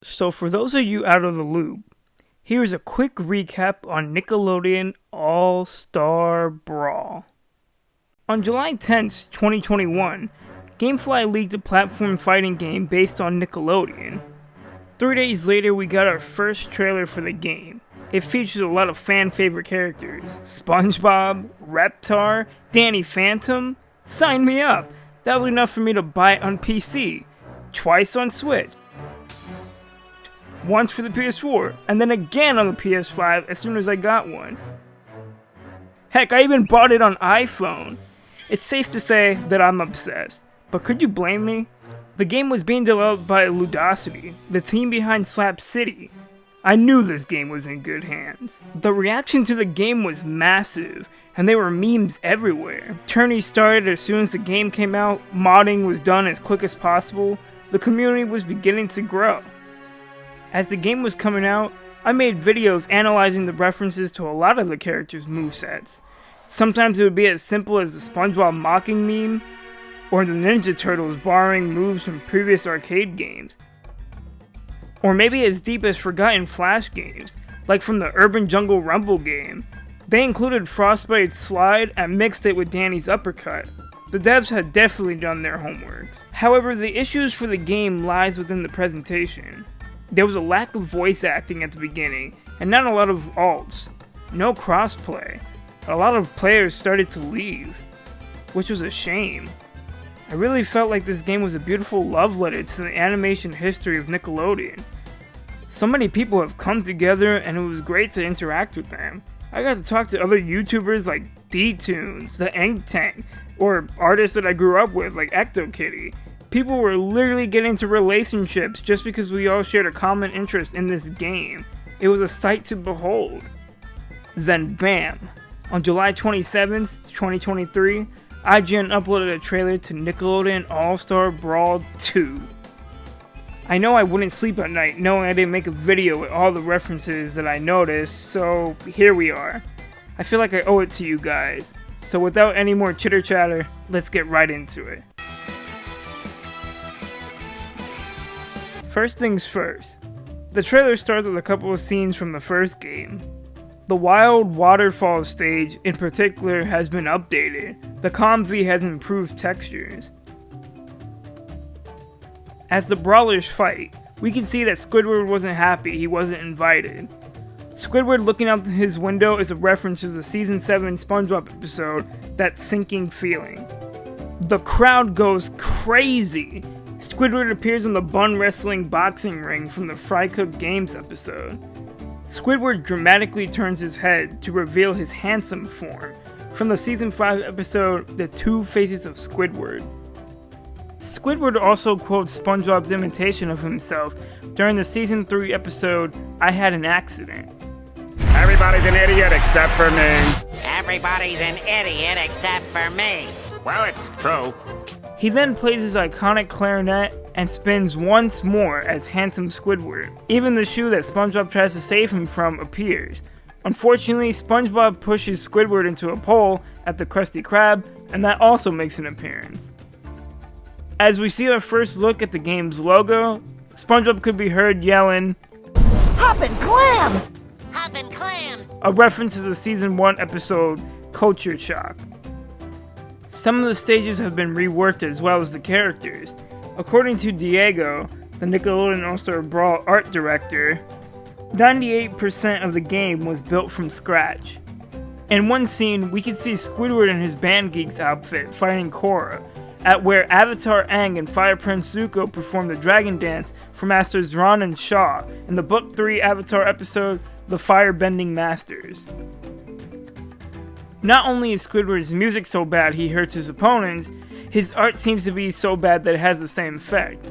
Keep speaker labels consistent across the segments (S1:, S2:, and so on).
S1: So for those of you out of the loop, here's a quick recap on Nickelodeon All-Star Brawl. On July 10th, 2021, Gamefly leaked a platform fighting game based on Nickelodeon. 3 days later, we got our first trailer for the game. It features a lot of fan-favorite characters. SpongeBob, Reptar, Danny Phantom. Sign me up! That was enough for me to buy it on PC. Twice on Switch. Once for the PS4, and then again on the PS5 as soon as I got one. Heck, I even bought it on iPhone. It's safe to say that I'm obsessed, but could you blame me? The game was being developed by Ludosity, the team behind Slap City. I knew this game was in good hands. The reaction to the game was massive, and there were memes everywhere. Tourneys started as soon as the game came out, modding was done as quick as possible, the community was beginning to grow. As the game was coming out, I made videos analyzing the references to a lot of the characters' movesets. Sometimes it would be as simple as the SpongeBob mocking meme, or the Ninja Turtles borrowing moves from previous arcade games. Or maybe as deep as forgotten Flash games, like from the Urban Jungle Rumble game. They included Frostbite's slide and mixed it with Danny's uppercut. The devs had definitely done their homework. However, the issues for the game lies within the presentation. There was a lack of voice acting at the beginning, and not a lot of alts. No crossplay. A lot of players started to leave, which was a shame. I really felt like this game was a beautiful love letter to the animation history of Nickelodeon. So many people have come together, and it was great to interact with them. I got to talk to other YouTubers like D-Tunes, the Ink Tank, or artists that I grew up with like EctoKitty. People were literally getting into relationships just because we all shared a common interest in this game. It was a sight to behold. Then bam! On July 27th, 2023, IGN uploaded a trailer to Nickelodeon All-Star Brawl 2. I know I wouldn't sleep at night knowing I didn't make a video with all the references that I noticed, so here we are. I feel like I owe it to you guys. So without any more chitter chatter, let's get right into it. First things first, the trailer starts with a couple of scenes from the first game. The wild waterfall stage in particular has been updated. The Comfy has improved textures. As the brawlers fight, we can see that Squidward wasn't happy he wasn't invited. Squidward looking out his window is a reference to the Season 7 SpongeBob episode, That Sinking Feeling. The crowd goes crazy! Squidward appears in the Bun Wrestling boxing ring from the Fry Cook Games episode. Squidward dramatically turns his head to reveal his handsome form from the Season 5 episode The Two Faces of Squidward. Squidward also quotes SpongeBob's imitation of himself during the Season 3 episode I Had an Accident.
S2: Everybody's an idiot except for me.
S3: Everybody's an idiot except for me.
S2: Well, it's true.
S1: He then plays his iconic clarinet and spins once more as handsome Squidward. Even the shoe that SpongeBob tries to save him from appears. Unfortunately, SpongeBob pushes Squidward into a pole at the Krusty Krab, and that also makes an appearance. As we see our first look at the game's logo, SpongeBob could be heard yelling,
S4: Hoppin' clams!
S3: Hoppin' clams!
S1: a reference to the Season 1 episode Culture Shock. Some of the stages have been reworked as well as the characters. According to Diego, the Nickelodeon All-Star Brawl art director, 98% of the game was built from scratch. In one scene, we could see Squidward in his Band Geeks outfit fighting Korra, at where Avatar Aang and Fire Prince Zuko perform the Dragon Dance for Masters Ron and Shaw in the Book 3 Avatar episode, The Firebending Masters. Not only is Squidward's music so bad he hurts his opponents, his art seems to be so bad that it has the same effect.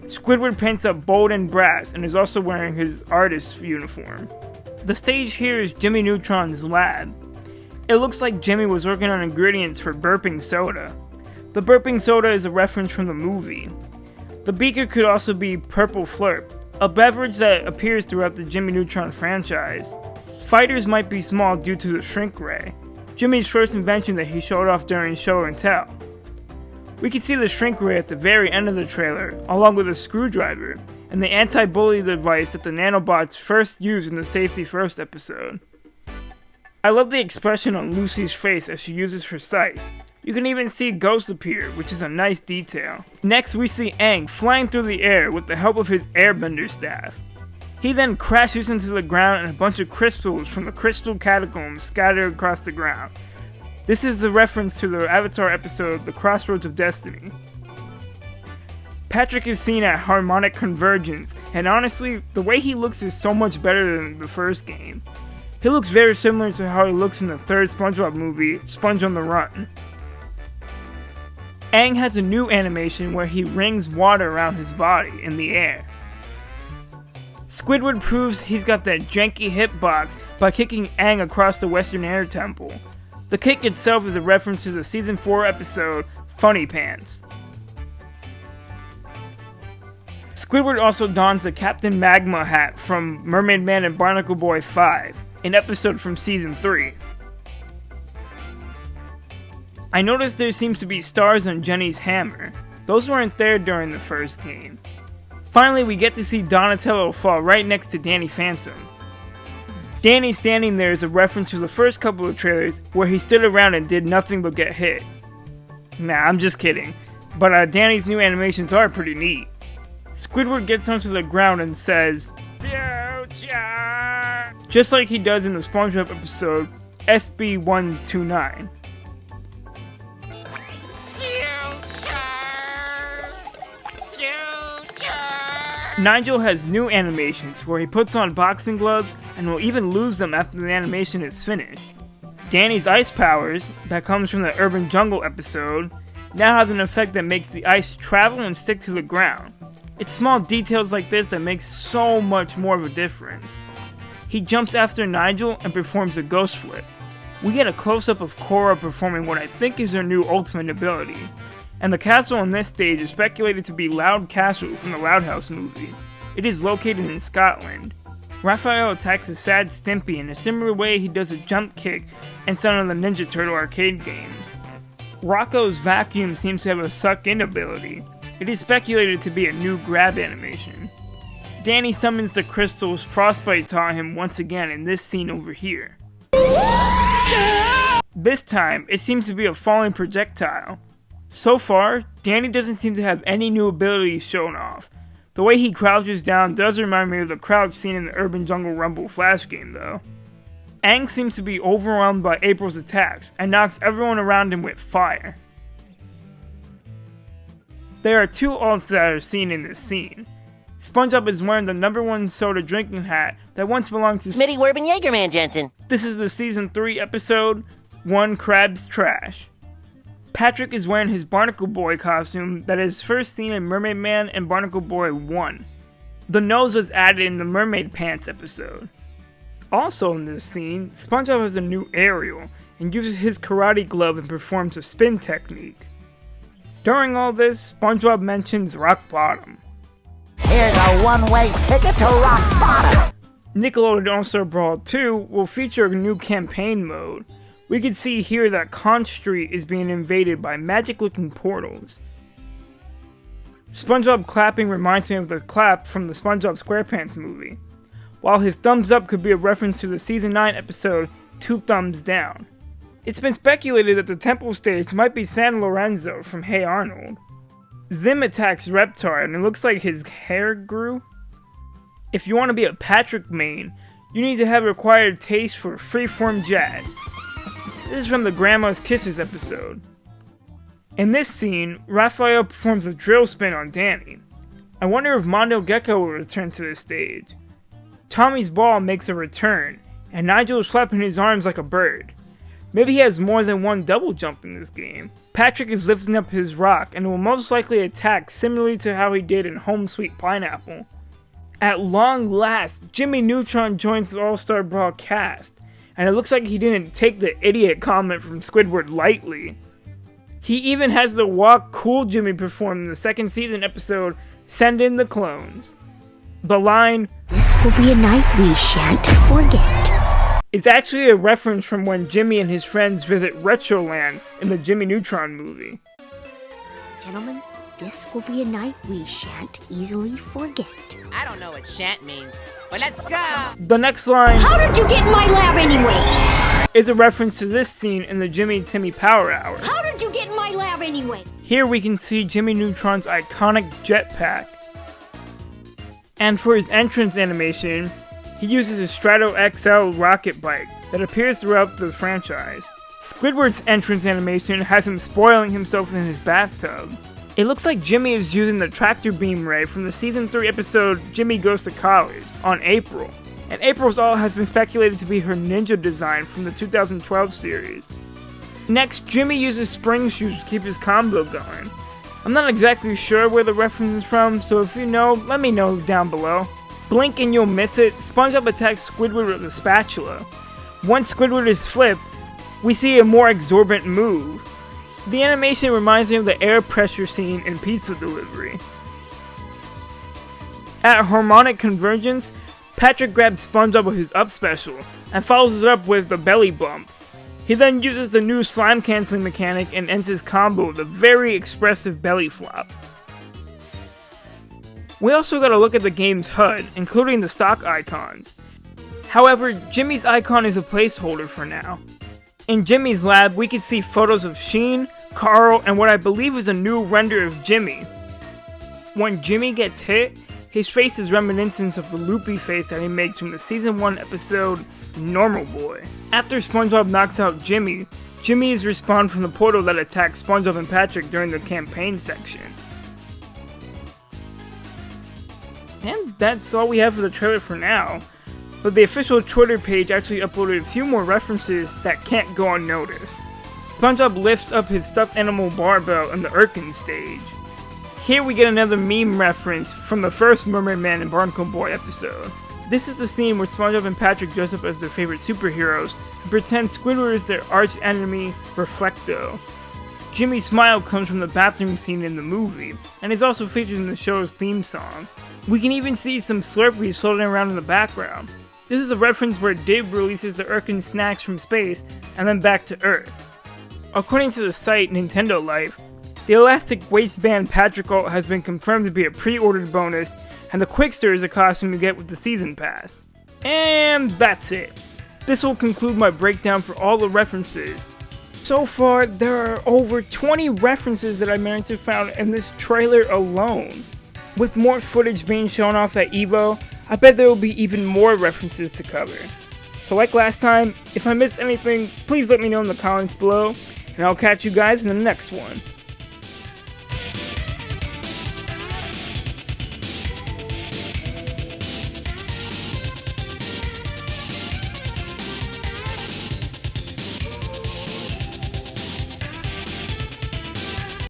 S1: Squidward paints up bold and brass and is also wearing his artist's uniform. The stage here is Jimmy Neutron's lab. It looks like Jimmy was working on ingredients for burping soda. The burping soda is a reference from the movie. The beaker could also be Purple Flurp, a beverage that appears throughout the Jimmy Neutron franchise. Fighters might be small due to the shrink ray, Jimmy's first invention that he showed off during Show and Tell. We can see the shrink ray at the very end of the trailer, along with a screwdriver, and the anti-bully device that the nanobots first used in the Safety First episode. I love the expression on Lucy's face as she uses her sight. You can even see ghosts appear, which is a nice detail. Next we see Aang flying through the air with the help of his airbender staff. He then crashes into the ground and a bunch of crystals from the crystal catacombs scatter across the ground. This is the reference to the Avatar episode, The Crossroads of Destiny. Patrick is seen at Harmonic Convergence, and honestly, the way he looks is so much better than the first game. He looks very similar to how he looks in the third SpongeBob movie, Sponge on the Run. Aang has a new animation where he rings water around his body in the air. Squidward proves he's got that janky hitbox by kicking Aang across the Western Air Temple. The kick itself is a reference to the Season 4 episode, Funny Pants. Squidward also dons the Captain Magma hat from Mermaid Man and Barnacle Boy 5, an episode from Season 3. I noticed there seems to be stars on Jenny's hammer. Those weren't there during the first game. Finally, we get to see Donatello fall right next to Danny Phantom. Danny standing there is a reference to the first couple of trailers where he stood around and did nothing but get hit. Nah, I'm just kidding. But Danny's new animations are pretty neat. Squidward gets onto the ground and says, "Future!" just like he does in the SpongeBob episode SB129. Nigel has new animations where he puts on boxing gloves and will even lose them after the animation is finished. Danny's ice powers, that comes from the Urban Jungle episode, now has an effect that makes the ice travel and stick to the ground. It's small details like this that makes so much more of a difference. He jumps after Nigel and performs a ghost flip. We get a close-up of Korra performing what I think is her new ultimate ability. And the castle on this stage is speculated to be Loud Castle from the Loud House movie. It is located in Scotland. Raphael attacks a sad Stimpy in a similar way he does a jump kick and some of the Ninja Turtle arcade games. Rocco's vacuum seems to have a suck-in ability. It is speculated to be a new grab animation. Danny summons the crystals Frostbite taught him once again in this scene over here. This time, it seems to be a falling projectile. So far, Danny doesn't seem to have any new abilities shown off. The way he crouches down does remind me of the crouch seen in the Urban Jungle Rumble Flash game though. Aang seems to be overwhelmed by April's attacks and knocks everyone around him with fire. There are two alts that are seen in this scene. SpongeBob is wearing the #1 soda drinking hat that once belonged to
S3: Smitty Werben Jaegerman Jensen.
S1: This is the Season 3 episode, One Crab's Trash. Patrick is wearing his Barnacle Boy costume that is first seen in Mermaid Man and Barnacle Boy 1. The nose was added in the Mermaid Pants episode. Also in this scene, SpongeBob has a new aerial and uses his karate glove and performs a spin technique. During all this, SpongeBob mentions rock bottom.
S4: Here's a one-way ticket to rock bottom!
S1: Nickelodeon All-Star Brawl 2 will feature a new campaign mode. We can see here that Conch Street is being invaded by magic-looking portals. SpongeBob clapping reminds me of the clap from the SpongeBob SquarePants movie, while his thumbs up could be a reference to the Season 9 episode, Two Thumbs Down. It's been speculated that the temple stage might be San Lorenzo from Hey Arnold. Zim attacks Reptar and it looks like his hair grew. If you want to be a Patrick main, you need to have required taste for freeform jazz. This is from the Grandma's Kisses episode. In this scene, Raphael performs a drill spin on Danny. I wonder if Mondo Gecko will return to this stage. Tommy's ball makes a return, and Nigel is flapping his arms like a bird. Maybe he has more than one double jump in this game. Patrick is lifting up his rock and will most likely attack similarly to how he did in Home Sweet Pineapple. At long last, Jimmy Neutron joins the All-Star Brawl cast, and it looks like he didn't take the idiot comment from Squidward lightly. He even has the walk Cool Jimmy perform in the second season episode, Send in the Clones. The line,
S5: "This will be a night we shan't forget,"
S1: is actually a reference from when Jimmy and his friends visit Retroland in the Jimmy Neutron movie.
S5: Gentlemen, This will be a night we shan't easily forget.
S3: I don't know what shan't means, but let's go!
S1: The next line
S5: How did you get in my lab anyway?
S1: is a reference to this scene in the Jimmy and Timmy Power Hour.
S5: How did you get in my lab anyway?
S1: Here we can see Jimmy Neutron's iconic jetpack. And for his entrance animation, he uses a Strato XL rocket bike that appears throughout the franchise. Squidward's entrance animation has him spoiling himself in his bathtub. It looks like Jimmy is using the tractor beam ray from the season 3 episode Jimmy Goes to College on April. And April's doll has been speculated to be her ninja design from the 2012 series. Next, Jimmy uses spring shoes to keep his combo going. I'm not exactly sure where the reference is from, so if you know, let me know down below. Blink and you'll miss it, SpongeBob attacks Squidward with a spatula. Once Squidward is flipped, we see a more exorbitant move. The animation reminds me of the air pressure scene in Pizza Delivery. At Harmonic Convergence, Patrick grabs SpongeBob with his up special, and follows it up with the belly bump. He then uses the new slime canceling mechanic and ends his combo with a very expressive belly flop. We also gotta look at the game's HUD, including the stock icons. However, Jimmy's icon is a placeholder for now. In Jimmy's lab, we can see photos of Sheen, Carl, and what I believe is a new render of Jimmy. When Jimmy gets hit, his face is reminiscent of the loopy face that he makes from the season 1 episode Normal Boy. After SpongeBob knocks out Jimmy, Jimmy is respawned from the portal that attacked SpongeBob and Patrick during the campaign section. And that's all we have for the trailer for now. But the official Twitter page actually uploaded a few more references that can't go unnoticed. SpongeBob lifts up his stuffed animal barbell in the Irken stage. Here we get another meme reference from the first Mermaid Man and Barnacle Boy episode. This is the scene where SpongeBob and Patrick dress up as their favorite superheroes and pretend Squidward is their arch enemy, Reflecto. Jimmy's smile comes from the bathroom scene in the movie, and is also featured in the show's theme song. We can even see some Slurpees floating around in the background. This is a reference where Dib releases the Irken snacks from space and then back to Earth. According to the site Nintendo Life, the elastic waistband Patrick ult has been confirmed to be a pre-ordered bonus, and the Quickster is a costume you get with the season pass. And that's it. This will conclude my breakdown for all the references. So far, there are over 20 references that I managed to find in this trailer alone. With more footage being shown off at EVO, I bet there will be even more references to cover. So like last time, if I missed anything, please let me know in the comments below, and I'll catch you guys in the next one.